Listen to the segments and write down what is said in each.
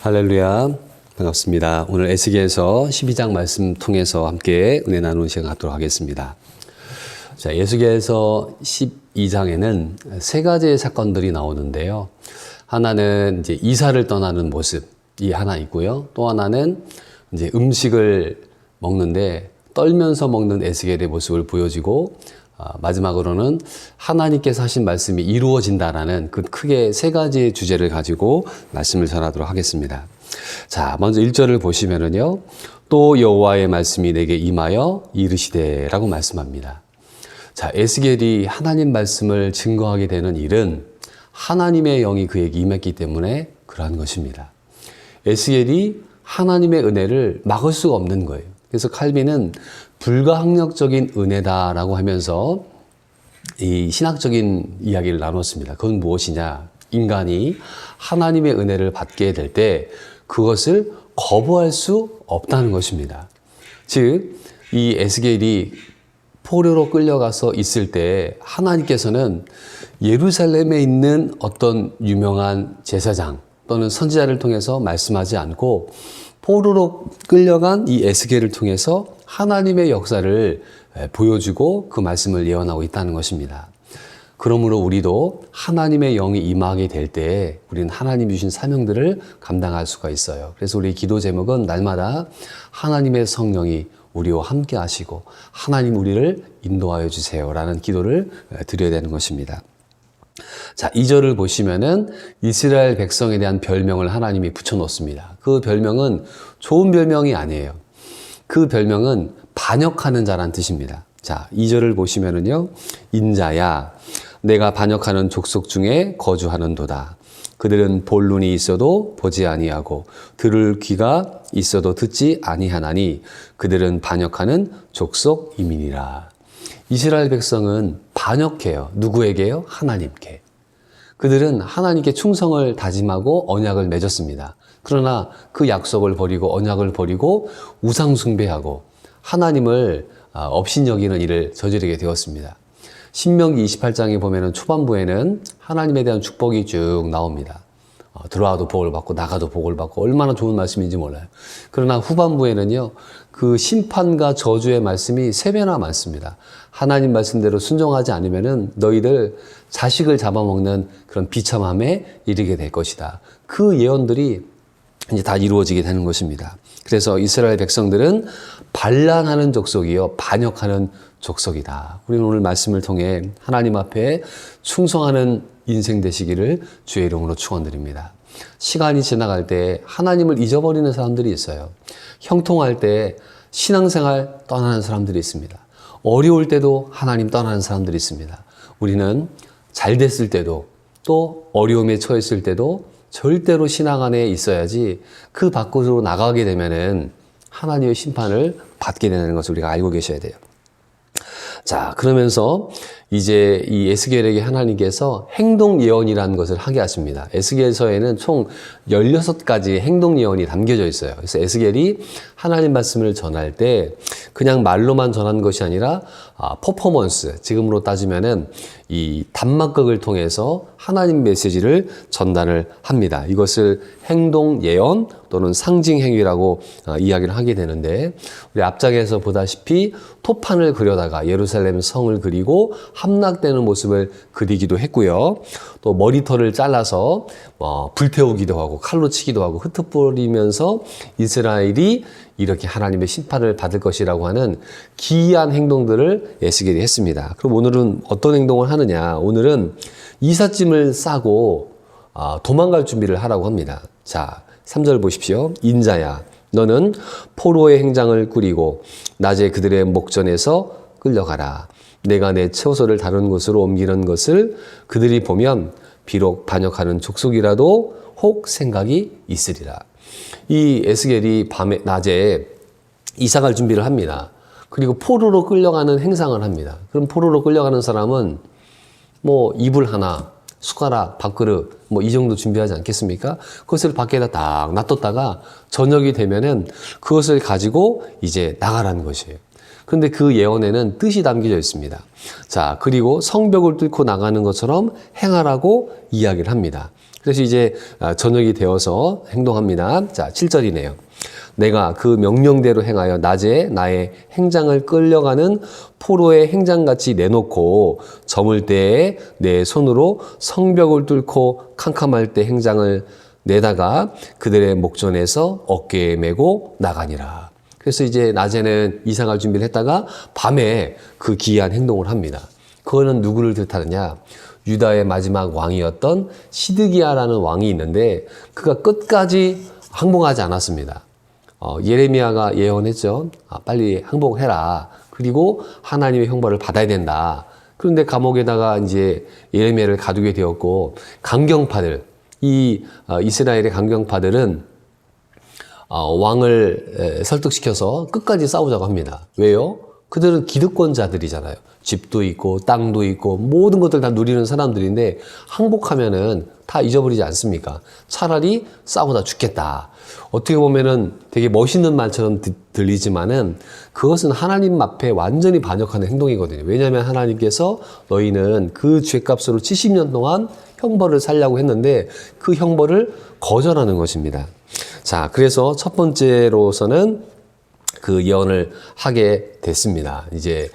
할렐루야. 반갑습니다. 오늘 에스겔서 12장 말씀 통해서 함께 은혜 나누는 시간 갖도록 하겠습니다. 자, 에스겔서 12장에는 세 가지의 사건들이 나오는데요. 하나는 이제 이사를 떠나는 모습이 하나 있고요. 또 하나는 이제 음식을 먹는데 떨면서 먹는 에스겔의 모습을 보여지고, 마지막으로는 하나님께서 하신 말씀이 이루어진다라는 그 크게 세 가지의 주제를 가지고 말씀을 전하도록 하겠습니다. 자, 먼저 1절을 보시면은요, 또 여호와의 말씀이 내게 임하여 이르시되라고 말씀합니다. 자, 에스겔이 하나님 말씀을 증거하게 되는 일은 하나님의 영이 그에게 임했기 때문에 그러한 것입니다. 에스겔이 하나님의 은혜를 막을 수가 없는 거예요. 그래서 칼빈은 불가항력적인 은혜다라고 하면서 이 신학적인 이야기를 나눴습니다. 그건 무엇이냐? 인간이 하나님의 은혜를 받게 될 때 그것을 거부할 수 없다는 것입니다. 즉, 이 에스겔이 포로로 끌려가서 있을 때 하나님께서는 예루살렘에 있는 어떤 유명한 제사장 또는 선지자를 통해서 말씀하지 않고 포로로 끌려간 이 에스겔을 통해서 하나님의 역사를 보여주고 그 말씀을 예언하고 있다는 것입니다. 그러므로 우리도 하나님의 영이 임하게 될 때 우리는 하나님이 주신 사명들을 감당할 수가 있어요. 그래서 우리 기도 제목은 날마다 하나님의 성령이 우리와 함께 하시고 하나님 우리를 인도하여 주세요 라는 기도를 드려야 되는 것입니다. 자, 2절을 보시면은 이스라엘 백성에 대한 별명을 하나님이 붙여놓습니다. 그 별명은 좋은 별명이 아니에요. 그 별명은 반역하는 자란 뜻입니다. 자, 2절을 보시면은요, 인자야, 내가 반역하는 족속 중에 거주하는도다. 그들은 볼 눈이 있어도 보지 아니하고 들을 귀가 있어도 듣지 아니하나니 그들은 반역하는 족속 이민이라. 이스라엘 백성은 반역해요. 누구에게요? 하나님께. 그들은 하나님께 충성을 다짐하고 언약을 맺었습니다. 그러나 그 약속을 버리고 언약을 버리고 우상 숭배하고 하나님을 업신여기는 일을 저지르게 되었습니다. 신명기 28장에 보면은 초반부에는 하나님에 대한 축복이 쭉 나옵니다. 들어와도 복을 받고 나가도 복을 받고 얼마나 좋은 말씀인지 몰라요. 그러나 후반부에는요, 그 심판과 저주의 말씀이 3배나 많습니다. 하나님 말씀대로 순종하지 않으면은 너희들 자식을 잡아먹는 그런 비참함에 이르게 될 것이다. 그 예언들이 이제 다 이루어지게 되는 것입니다. 그래서 이스라엘 백성들은 반란하는 족속이요, 반역하는 족속이다. 우리는 오늘 말씀을 통해 하나님 앞에 충성하는 인생 되시기를 주의 이름으로 축원드립니다. 시간이 지나갈 때 하나님을 잊어버리는 사람들이 있어요. 형통할 때 신앙생활 떠나는 사람들이 있습니다. 어려울 때도 하나님 떠나는 사람들이 있습니다. 우리는 잘 됐을 때도 또 어려움에 처했을 때도 절대로 신앙 안에 있어야지 그 밖으로 나가게 되면은 하나님의 심판을 받게 되는 것을 우리가 알고 계셔야 돼요. 자, 그러면서 이제 이 에스겔에게 하나님께서 행동 예언이라는 것을 하게 하십니다. 에스겔서에는 총 16가지 행동 예언이 담겨져 있어요. 그래서 에스겔이 하나님 말씀을 전할 때 그냥 말로만 전한 것이 아니라 퍼포먼스, 지금으로 따지면은 이 단막극을 통해서 하나님 메시지를 전달을 합니다. 이것을 행동 예언 또는 상징 행위라고 이야기를 하게 되는데, 우리 앞장에서 보다시피 토판을 그려다가 예루살렘 성을 그리고 함락되는 모습을 그리기도 했고요. 또 머리털을 잘라서 불태우기도 하고 칼로 치기도 하고 흩어버리면서 이스라엘이 이렇게 하나님의 심판을 받을 것이라고 하는 기이한 행동들을 에스겔이 했습니다. 그럼 오늘은 어떤 행동을 하느냐? 오늘은 이삿짐을 싸고 도망갈 준비를 하라고 합니다. 자, 3절 보십시오. 인자야, 너는 포로의 행장을 꾸리고 낮에 그들의 목전에서 끌려가라. 내가 내 처소를 다른 곳으로 옮기는 것을 그들이 보면 비록 반역하는 족속이라도 혹 생각이 있으리라. 이 에스겔이 낮에 이사갈 준비를 합니다. 그리고 포로로 끌려가는 행상을 합니다. 그럼 포로로 끌려가는 사람은 뭐 이불 하나, 숟가락, 밥그릇 이 정도 준비하지 않겠습니까? 그것을 밖에다 딱 놔뒀다가 저녁이 되면은 그것을 가지고 이제 나가라는 것이에요. 그런데 그 예언에는 뜻이 담겨져 있습니다. 자, 그리고 성벽을 뚫고 나가는 것처럼 행하라고 이야기를 합니다. 그래서 이제 저녁이 되어서 행동합니다. 자, 7절이네요. 내가 그 명령대로 행하여 낮에 나의 행장을 끌려가는 포로의 행장같이 내놓고 저물 때에 내 손으로 성벽을 뚫고 캄캄할 때 행장을 내다가 그들의 목전에서 어깨에 메고 나가니라. 그래서 이제 낮에는 이상할 준비를 했다가 밤에 그 기이한 행동을 합니다. 그거는 누구를 뜻하느냐? 유다의 마지막 왕이었던 시드기야라는 왕이 있는데 그가 끝까지 항복하지 않았습니다. 예레미야가 예언했죠. 빨리 항복해라. 그리고 하나님의 형벌을 받아야 된다. 그런데 감옥에다가 이제 예레미야를 가두게 되었고 강경파들, 이스라엘의 강경파들은 왕을 설득시켜서 끝까지 싸우자고 합니다. 왜요? 그들은 기득권자들이잖아요. 집도 있고 땅도 있고 모든 것들 다 누리는 사람들인데 항복하면은 다 잊어버리지 않습니까? 차라리 싸우다 죽겠다. 어떻게 보면은 되게 멋있는 말처럼 들리지만은 그것은 하나님 앞에 완전히 반역하는 행동이거든요. 왜냐하면 하나님께서 너희는 그 죄값으로 70년 동안 형벌을 살려고 했는데 그 형벌을 거절하는 것입니다. 자, 그래서 첫 번째로서는 그 예언을 하게 됐습니다. 이제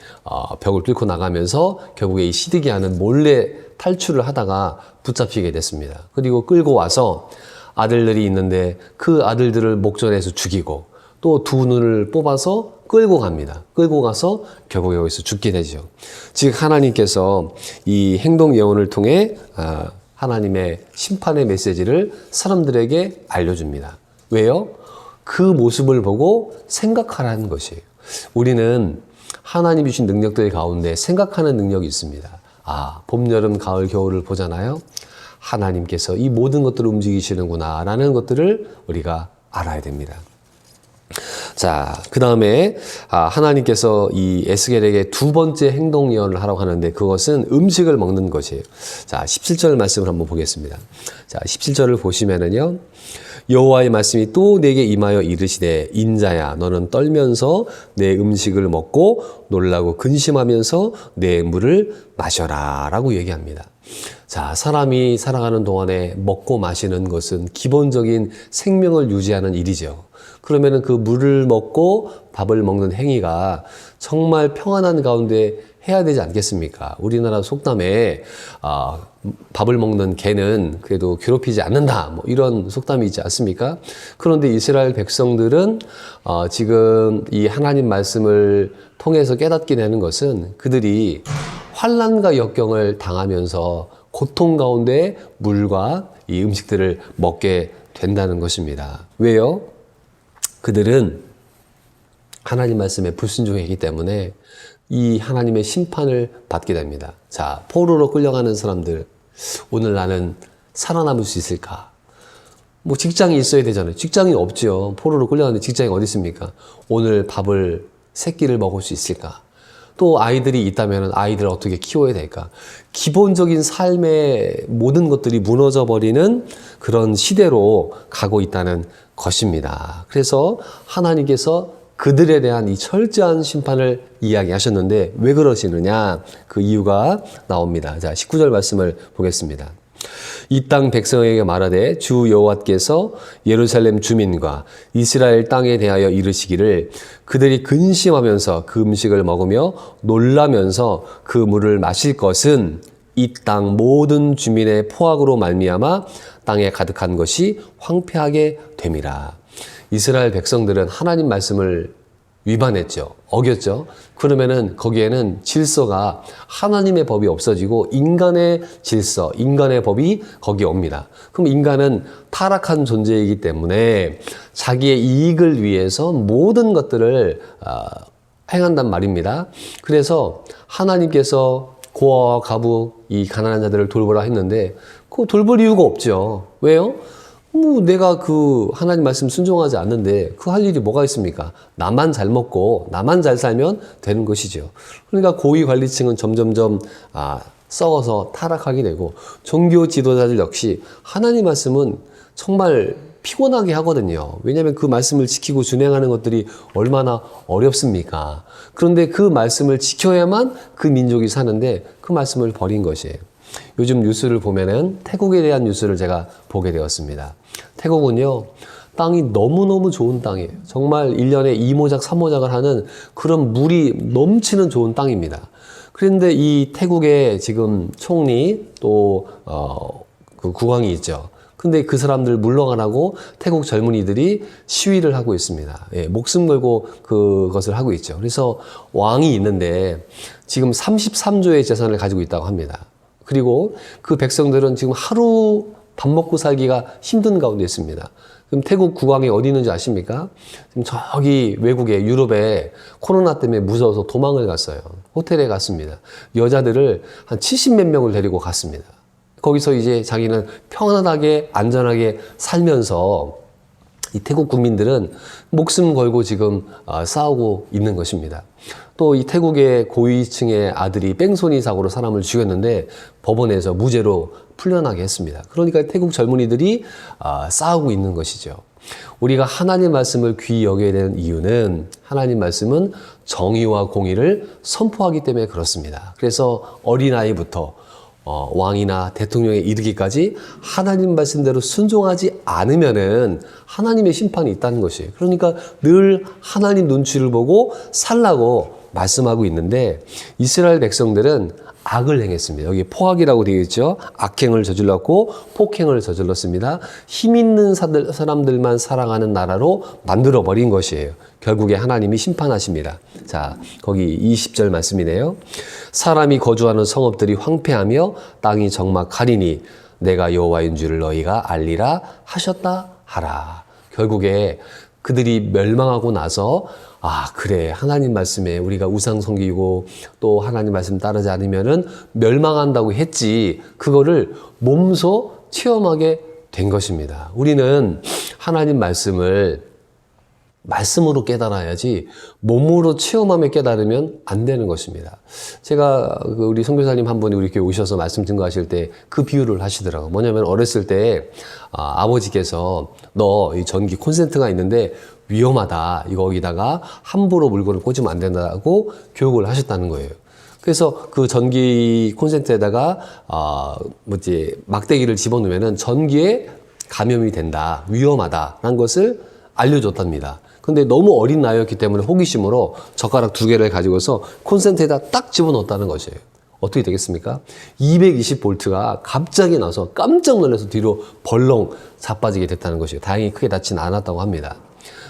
벽을 뚫고 나가면서 결국에 이 시드기야는 몰래 탈출을 하다가 붙잡히게 됐습니다. 그리고 끌고 와서 아들들이 있는데 그 아들들을 목전에서 죽이고 또 두 눈을 뽑아서 끌고 갑니다. 끌고 가서 결국에 여기서 죽게 되죠. 즉 하나님께서 이 행동 예언을 통해 하나님의 심판의 메시지를 사람들에게 알려줍니다. 왜요? 그 모습을 보고 생각하라는 것이에요. 우리는 하나님이 주신 능력들 가운데 생각하는 능력이 있습니다. 봄, 여름, 가을, 겨울을 보잖아요. 하나님께서 이 모든 것들을 움직이시는구나 라는 것들을 우리가 알아야 됩니다. 자, 그 다음에 하나님께서 이 에스겔에게 두 번째 행동 예언을 하라고 하는데 그것은 음식을 먹는 것이에요. 자, 17절 말씀을 한번 보겠습니다. 자, 17절을 보시면은요. 여호와의 말씀이 또 내게 임하여 이르시되 인자야 너는 떨면서 내 음식을 먹고 놀라고 근심하면서 내 물을 마셔라 라고 얘기합니다. 자, 사람이 살아가는 동안에 먹고 마시는 것은 기본적인 생명을 유지하는 일이죠. 그러면은 그 물을 먹고 밥을 먹는 행위가 정말 평안한 가운데 해야 되지 않겠습니까? 우리나라 속담에 밥을 먹는 개는 그래도 괴롭히지 않는다 뭐 이런 속담이 있지 않습니까? 그런데 이스라엘 백성들은 지금 이 하나님 말씀을 통해서 깨닫게 되는 것은 그들이 환난과 역경을 당하면서 고통 가운데 물과 이 음식들을 먹게 된다는 것입니다. 왜요? 그들은 하나님 말씀에 불순종했기 때문에 이 하나님의 심판을 받게 됩니다. 자, 포로로 끌려가는 사람들, 오늘 나는 살아남을 수 있을까? 뭐 직장이 있어야 되잖아요. 직장이 없죠. 포로로 끌려가는데 직장이 어디 있습니까? 오늘 밥을, 세 끼를 먹을 수 있을까? 또 아이들이 있다면 아이들을 어떻게 키워야 될까? 기본적인 삶의 모든 것들이 무너져 버리는 그런 시대로 가고 있다는 것입니다. 그래서 하나님께서 그들에 대한 이 철저한 심판을 이야기하셨는데 왜 그러시느냐? 그 이유가 나옵니다. 자, 19절 말씀을 보겠습니다. 이 땅 백성에게 말하되 주 여호와께서 예루살렘 주민과 이스라엘 땅에 대하여 이르시기를 그들이 근심하면서 그 음식을 먹으며 놀라면서 그 물을 마실 것은 이 땅 모든 주민의 포악으로 말미암아 땅에 가득한 것이 황폐하게 됨이라. 이스라엘 백성들은 하나님 말씀을 위반했죠. 어겼죠. 그러면은 거기에는 질서가 하나님의 법이 없어지고 인간의 질서, 인간의 법이 거기에 옵니다. 그럼 인간은 타락한 존재이기 때문에 자기의 이익을 위해서 모든 것들을 행한단 말입니다. 그래서 하나님께서 고아와 가부, 이 가난한 자들을 돌보라 했는데 그거 돌볼 이유가 없죠. 왜요? 뭐 내가 그 하나님 말씀 순종하지 않는데 그 할 일이 뭐가 있습니까? 나만 잘 먹고 나만 잘 살면 되는 것이죠. 그러니까 고위 관리층은 점점점 썩어서 타락하게 되고 종교 지도자들 역시 하나님 말씀은 정말 피곤하게 하거든요. 왜냐하면 그 말씀을 지키고 준행하는 것들이 얼마나 어렵습니까? 그런데 그 말씀을 지켜야만 그 민족이 사는데 그 말씀을 버린 것이에요. 요즘 뉴스를 보면은 태국에 대한 뉴스를 제가 보게 되었습니다. 태국은요, 땅이 너무너무 좋은 땅이에요. 정말 1년에 2모작, 3모작을 하는 그런 물이 넘치는 좋은 땅입니다. 그런데 이 태국의 지금 총리 또 그 국왕이 있죠. 근데 그 사람들 물러가라고 태국 젊은이들이 시위를 하고 있습니다. 예, 목숨 걸고 그것을 하고 있죠. 그래서 왕이 있는데 지금 33조의 재산을 가지고 있다고 합니다. 그리고 그 백성들은 지금 하루 밥 먹고 살기가 힘든 가운데 있습니다. 그럼 태국 국왕이 어디 있는지 아십니까? 지금 저기 외국에 유럽에 코로나 때문에 무서워서 도망을 갔어요. 호텔에 갔습니다. 여자들을 한 70몇 명을 데리고 갔습니다. 거기서 이제 자기는 편안하게 안전하게 살면서 이 태국 국민들은 목숨 걸고 지금 싸우고 있는 것입니다. 또 이 태국의 고위층의 아들이 뺑소니 사고로 사람을 죽였는데 법원에서 무죄로 풀려나게 했습니다. 그러니까 태국 젊은이들이 싸우고 있는 것이죠. 우리가 하나님 말씀을 귀히 여겨야 되는 이유는 하나님 말씀은 정의와 공의를 선포하기 때문에 그렇습니다. 그래서 어린아이부터 왕이나 대통령에 이르기까지 하나님 말씀대로 순종하지 않으면은 하나님의 심판이 있다는 것이에요. 그러니까 늘 하나님 눈치를 보고 살라고 말씀하고 있는데 이스라엘 백성들은 악을 행했습니다. 여기 포악이라고 되어 있죠. 악행을 저질렀고 폭행을 저질렀습니다. 힘 있는 사람들만 사랑하는 나라로 만들어버린 것이에요. 결국에 하나님이 심판하십니다. 자, 거기 20절 말씀이네요. 사람이 거주하는 성읍들이 황폐하며 땅이 적막하리니 내가 여호와인 줄을 너희가 알리라 하셨다 하라. 결국에 그들이 멸망하고 나서 그래, 하나님 말씀에 우리가 우상 섬기고 또 하나님 말씀 따르지 않으면은 멸망한다고 했지, 그거를 몸소 체험하게 된 것입니다. 우리는 하나님 말씀으로 깨달아야지 몸으로 체험하며 깨달으면 안 되는 것입니다. 제가 우리 선교사님 한 분이 우리 교회 오셔서 말씀 증거하실 때 그 비유를 하시더라고요. 뭐냐면 어렸을 때 아버지께서 너 이 전기 콘센트가 있는데 위험하다, 여기다가 함부로 물건을 꽂으면 안 된다고 교육을 하셨다는 거예요. 그래서 그 전기 콘센트에다가 막대기를 집어넣으면은 전기에 감염이 된다, 위험하다라는 것을 알려줬답니다. 근데 너무 어린 나이였기 때문에 호기심으로 젓가락 2개를 가지고서 콘센트에다 딱 집어넣었다는 것이에요. 어떻게 되겠습니까? 220볼트가 갑자기 나서 깜짝 놀라서 뒤로 벌렁 자빠지게 됐다는 것이에요. 다행히 크게 다치진 않았다고 합니다.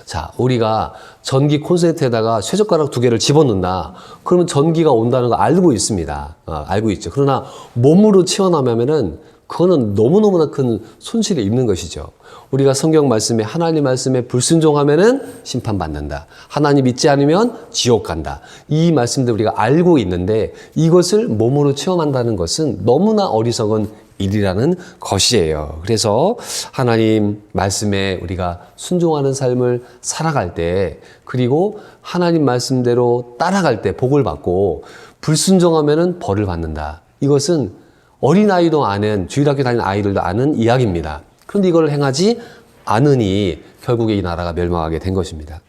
자, 우리가 전기 콘센트에다가 쇠젓가락 2개를 집어넣는다. 그러면 전기가 온다는 거 알고 있습니다. 알고 있죠. 그러나 몸으로 체험하면은 그거는 너무너무나 큰 손실이 있는 것이죠. 우리가 성경 말씀에 하나님 말씀에 불순종하면은 심판받는다. 하나님 믿지 않으면 지옥 간다. 이 말씀들 우리가 알고 있는데 이것을 몸으로 체험한다는 것은 너무나 어리석은 일이라는 것이에요. 그래서 하나님 말씀에 우리가 순종하는 삶을 살아갈 때, 그리고 하나님 말씀대로 따라갈 때 복을 받고 불순종하면은 벌을 받는다. 이것은 어린아이도 아는, 주일학교 다니는 아이들도 아는 이야기입니다. 그런데 이걸 행하지 않으니 결국에 이 나라가 멸망하게 된 것입니다.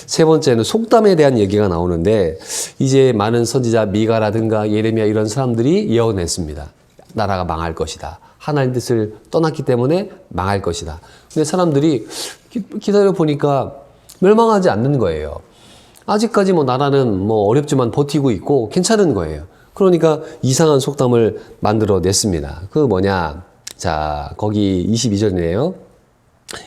세 번째는 속담에 대한 얘기가 나오는데, 이제 많은 선지자 미가라든가 예레미야 이런 사람들이 예언했습니다. 나라가 망할 것이다. 하나님 뜻을 떠났기 때문에 망할 것이다. 근데 사람들이 기다려 보니까 멸망하지 않는 거예요. 아직까지 나라는 어렵지만 버티고 있고 괜찮은 거예요. 그러니까 이상한 속담을 만들어 냈습니다. 그 뭐냐? 자, 거기 22절이네요.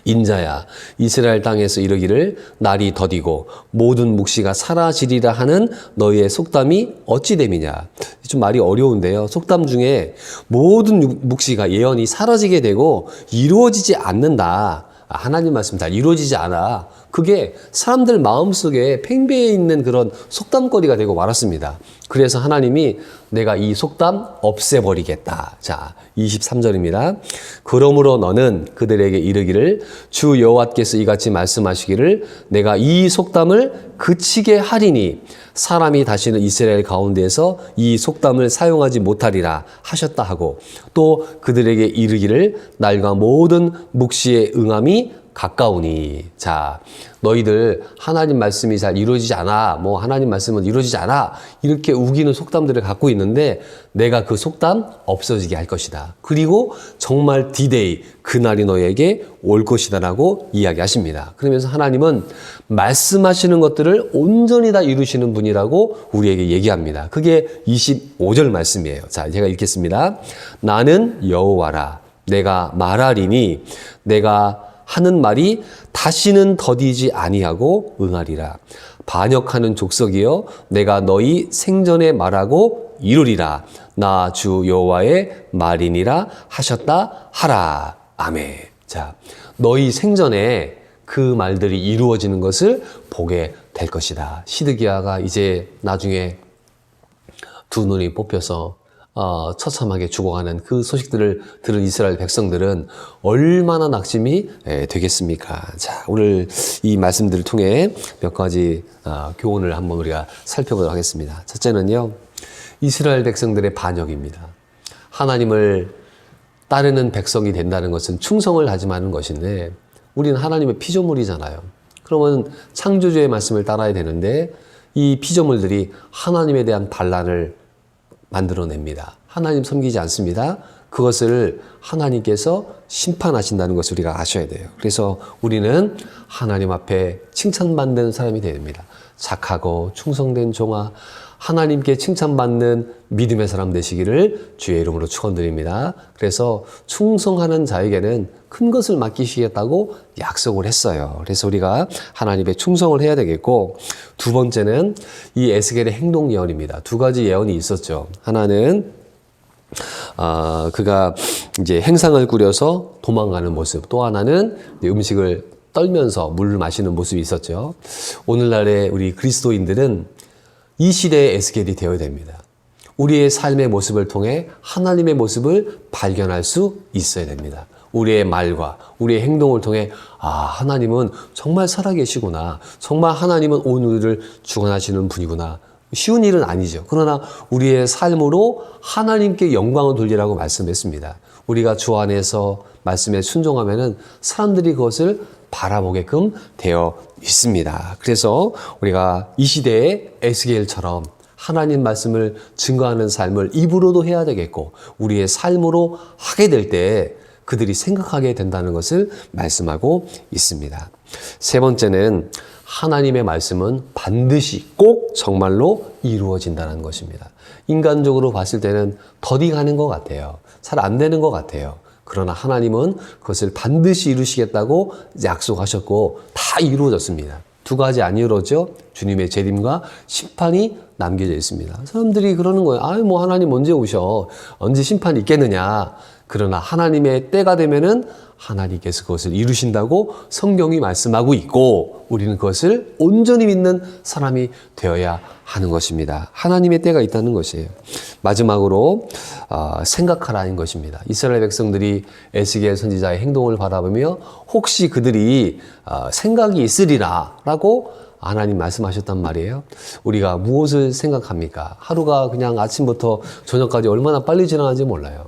인자야, 이스라엘 땅에서 이르기를 날이 더디고 모든 묵시가 사라지리라 하는 너희의 속담이 어찌 됨이냐. 좀 말이 어려운데요. 속담 중에 모든 묵시가, 예언이 사라지게 되고 이루어지지 않는다. 하나님 말씀 다 이루어지지 않아. 그게 사람들 마음속에 팽배해 있는 그런 속담거리가 되고 말았습니다. 그래서 하나님이 내가 이 속담 없애버리겠다. 자, 23절입니다. 그러므로 너는 그들에게 이르기를 주 여호와께서 이같이 말씀하시기를 내가 이 속담을 그치게 하리니 사람이 다시는 이스라엘 가운데에서 이 속담을 사용하지 못하리라 하셨다 하고, 또 그들에게 이르기를 날과 모든 묵시의 응함이 가까우니. 자, 너희들 하나님 말씀이 잘 이루어지지 않아. 뭐 하나님 말씀은 이루어지지 않아. 이렇게 우기는 속담들을 갖고 있는데 내가 그 속담 없어지게 할 것이다. 그리고 정말 D-Day, 그날이 너에게 올 것이다라고 이야기하십니다. 그러면서 하나님은 말씀하시는 것들을 온전히 다 이루시는 분이라고 우리에게 얘기합니다. 그게 25절 말씀이에요. 자, 제가 읽겠습니다. 나는 여호와라. 내가 말하리니 내가 하는 말이 다시는 더디지 아니하고 응하리라. 반역하는 족속이여 내가 너희 생전에 말하고 이루리라. 나 주 여호와의 말이니라 하셨다 하라. 아멘. 자, 너희 생전에 그 말들이 이루어지는 것을 보게 될 것이다. 시드기야가 이제 나중에 두 눈이 뽑혀서 처참하게 죽어가는 그 소식들을 들은 이스라엘 백성들은 얼마나 낙심이 되겠습니까? 자, 오늘 이 말씀들을 통해 몇 가지 교훈을 한번 우리가 살펴보도록 하겠습니다. 첫째는요, 이스라엘 백성들의 반역입니다. 하나님을 따르는 백성이 된다는 것은 충성을 다짐하는 것인데 우리는 하나님의 피조물이잖아요. 그러면 창조주의 말씀을 따라야 되는데 이 피조물들이 하나님에 대한 반란을 만들어냅니다. 하나님 섬기지 않습니다. 그것을 하나님께서 심판하신다는 것을 우리가 아셔야 돼요. 그래서 우리는 하나님 앞에 칭찬받는 사람이 되야 됩니다. 착하고 충성된 종아, 하나님께 칭찬받는 믿음의 사람 되시기를 주의 이름으로 축원드립니다. 그래서 충성하는 자에게는 큰 것을 맡기시겠다고 약속을 했어요. 그래서 우리가 하나님의 충성을 해야 되겠고, 두 번째는 이 에스겔의 행동 예언입니다. 두 가지 예언이 있었죠. 하나는 그가 이제 행상을 꾸려서 도망가는 모습, 또 하나는 음식을 떨면서 물을 마시는 모습이 있었죠. 오늘날의 우리 그리스도인들은 이 시대의 에스겔이 되어야 됩니다. 우리의 삶의 모습을 통해 하나님의 모습을 발견할 수 있어야 됩니다. 우리의 말과 우리의 행동을 통해 하나님은 정말 살아계시구나. 정말 하나님은 오늘을 주관하시는 분이구나. 쉬운 일은 아니죠. 그러나 우리의 삶으로 하나님께 영광을 돌리라고 말씀했습니다. 우리가 주 안에서 말씀에 순종하면은 사람들이 그것을 바라보게끔 되어 있습니다. 그래서 우리가 이 시대의 에스겔처럼 하나님 말씀을 증거하는 삶을 입으로도 해야 되겠고 우리의 삶으로 하게 될 때 그들이 생각하게 된다는 것을 말씀하고 있습니다. 세 번째는 하나님의 말씀은 반드시 꼭 정말로 이루어진다는 것입니다. 인간적으로 봤을 때는 더디 가는 것 같아요. 잘 안 되는 것 같아요. 그러나 하나님은 그것을 반드시 이루시겠다고 약속하셨고 다 이루어졌습니다. 두 가지 안 이루어져 주님의 재림과 심판이 남겨져 있습니다. 사람들이 그러는 거예요. 뭐 하나님 언제 오셔? 언제 심판이 있겠느냐? 그러나 하나님의 때가 되면은 하나님께서 그것을 이루신다고 성경이 말씀하고 있고 우리는 그것을 온전히 믿는 사람이 되어야 하는 것입니다. 하나님의 때가 있다는 것이에요. 마지막으로 생각하라는 것입니다. 이스라엘 백성들이 에스겔 선지자의 행동을 바라보며 혹시 그들이 생각이 있으리라라고 하나님 말씀하셨단 말이에요. 우리가 무엇을 생각합니까? 하루가 그냥 아침부터 저녁까지 얼마나 빨리 지나가는지 몰라요.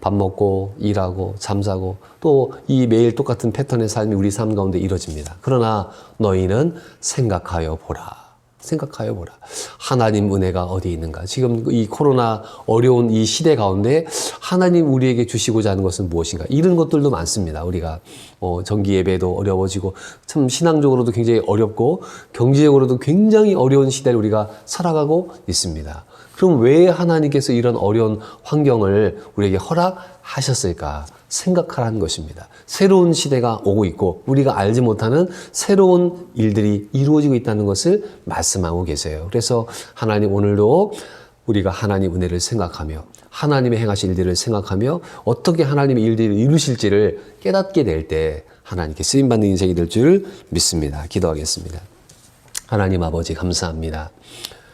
밥 먹고 일하고 잠자고 또 이 매일 똑같은 패턴의 삶이 우리 삶 가운데 이루어집니다. 그러나 너희는 생각하여 보라. 생각하여 보라. 하나님 은혜가 어디 있는가? 지금 이 코로나 어려운 이 시대 가운데 하나님 우리에게 주시고자 하는 것은 무엇인가? 이런 것들도 많습니다. 우리가 정기 예배도 어려워지고 참 신앙적으로도 굉장히 어렵고 경제적으로도 굉장히 어려운 시대를 우리가 살아가고 있습니다. 그럼 왜 하나님께서 이런 어려운 환경을 우리에게 허락하셨을까? 생각하라는 것입니다. 새로운 시대가 오고 있고 우리가 알지 못하는 새로운 일들이 이루어지고 있다는 것을 말씀하고 계세요. 그래서 하나님 오늘도 우리가 하나님 은혜를 생각하며 하나님의 행하실 일들을 생각하며 어떻게 하나님의 일들을 이루실지를 깨닫게 될 때 하나님께 쓰임받는 인생이 될 줄 믿습니다. 기도하겠습니다. 하나님 아버지 감사합니다.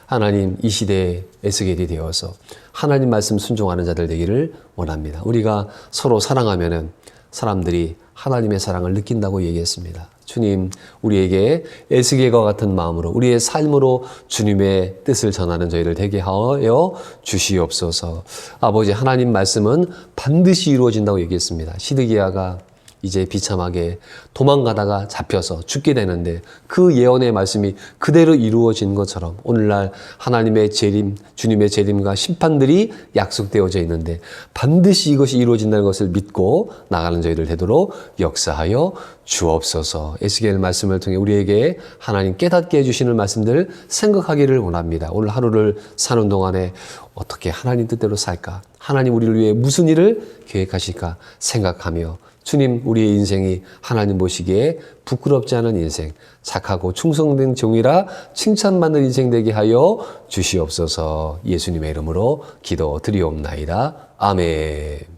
하나님 이 시대에 에스겔이 되어서 하나님 말씀 순종하는 자들 되기를 원합니다. 우리가 서로 사랑하면은 사람들이 하나님의 사랑을 느낀다고 얘기했습니다. 주님, 우리에게 에스겔과 같은 마음으로 우리의 삶으로 주님의 뜻을 전하는 저희를 되게 하여 주시옵소서. 아버지, 하나님 말씀은 반드시 이루어진다고 얘기했습니다. 시드기야가 이제 비참하게 도망가다가 잡혀서 죽게 되는데 그 예언의 말씀이 그대로 이루어진 것처럼 오늘날 하나님의 재림, 주님의 재림과 심판들이 약속되어져 있는데 반드시 이것이 이루어진다는 것을 믿고 나가는 저희들 되도록 역사하여 주옵소서. 에스겔 말씀을 통해 우리에게 하나님 깨닫게 해주시는 말씀들 생각하기를 원합니다. 오늘 하루를 사는 동안에 어떻게 하나님 뜻대로 살까? 하나님 우리를 위해 무슨 일을 계획하실까 생각하며 주님 우리의 인생이 하나님 보시기에 부끄럽지 않은 인생, 착하고 충성된 종이라 칭찬받는 인생 되게 하여 주시옵소서. 예수님의 이름으로 기도드리옵나이다. 아멘.